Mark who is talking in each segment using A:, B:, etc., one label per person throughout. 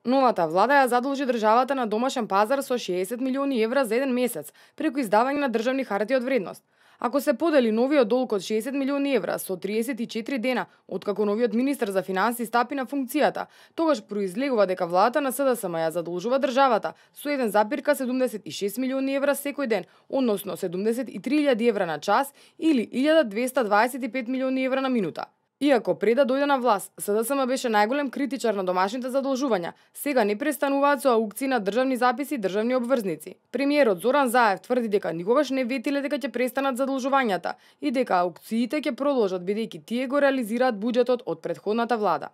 A: Новата влада ја задолжи државата на домашен пазар со 60 милиони евра за еден месец, преку издавање на државни харти од вредност. Ако се подели новиот долг од 60 милиони евра со 34 дена, откако новиот министер за финансии стапи на функцијата, тогаш произлегува дека владата на СДСМ ја задолжува државата со 1,76 милиони евра секој ден, односно 73.000 евра на час или 1225 милиони евра на минута. Иако пред да дојде на власт, СДСМ беше најголем критичар на домашните задолжувања, сега не престануваат со аукции на државни записи и државни обврзници. Премиерот Зоран Заев тврди дека никогаш не ветиле дека ќе престанат задолжувањата и дека аукциите ќе продолжат бидејќи тие го реализираат буџетот од претходната влада.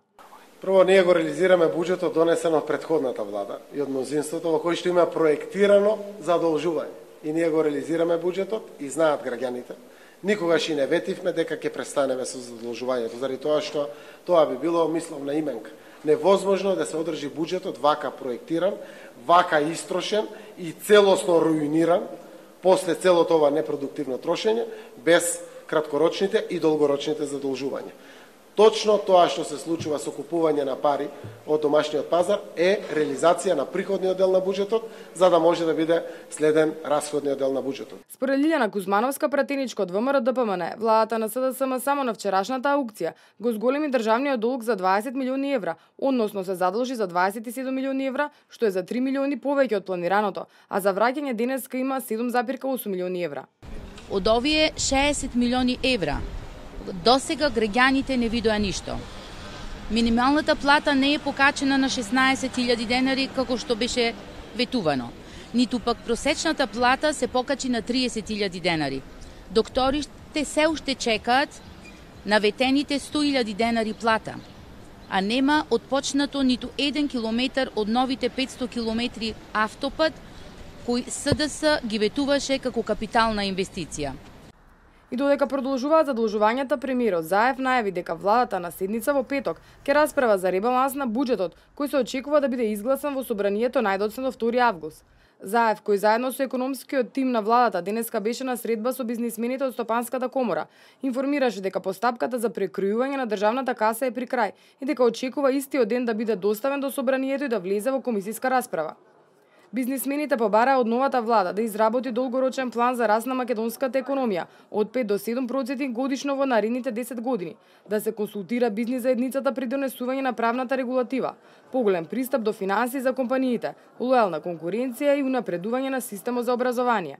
B: Прво, ние го реализираме буџетот донесен од претходната влада и од мнозинството во кој што има проектирано задолжување. И ние го реализираме буџетот и знаат граѓаните. Никогаш и не ветивме дека ќе престанеме со задолжувањето, заради тоа што тоа би било мисловна именка. Невозможно да се одржи буџетот вака проектиран, вака истрошен и целосно руиниран после целото ова непродуктивно трошење без краткорочните и долгорочните задолжувања. Точно тоа што се случува со купување на пари од домашниот пазар е реализација на приходниот дел на буџетот, за да може да биде следен расходниот дел на буџетот.
A: Според Лиљана Кузмановска, пратеничка од ВМРО-ДПМН, владата на СДСМ само на вчерашната аукција го зголеми државниот долг за 20 милиони евра, односно се задолжи за 27 милиони евра, што е за 3 милиони повеќе од планираното, а за враќање денеска има 7,8 милиони евра.
C: Од овие 60 милиони евра досега граѓаните не видоа ништо. Минималната плата не е покачена на 16.000 денари како што беше ветувано. Ниту пак просечната плата се покачи на 30.000 денари. Докторите се уште чекаат на ветените 100.000 денари плата, а нема отпочнато ниту 1 километар од новите 500 километри автопат кои СДС ги ветуваше како капитална инвестиција.
A: И додека продолжуваат задолжувањата, премиерот Заев најави дека владата на седница во петок ќе расправа за ребаланс на буџетот, кој се очекува да биде изгласан во собранието најдоцна до 2 август. Заев, кој заедно со економскиот тим на владата денеска беше на средба со бизнисмените од Стопанската комора, информираше дека постапката за прекројување на државната каса е при крај и дека очекува истиот ден да биде доставен до собранието и да влезе во комисиска расправа. Бизнисмените побараа од новата влада да изработи долгорочен план за раст на македонската економија од 5 до 7% годишно во наредните 10 години, да се консултира бизнис заедницата при донесување на правната регулатива, поголем пристап до финансии за компаниите, лојална конкуренција и унапредување на системот за образование.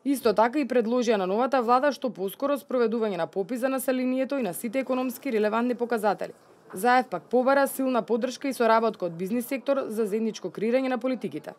A: Исто така и предложија на новата влада што поскоро спроведување на попис за населението и на сите економски релевантни показатели. Заев пак побара силна поддршка и соработка од бизнис сектор за заедничко креирање на политиките.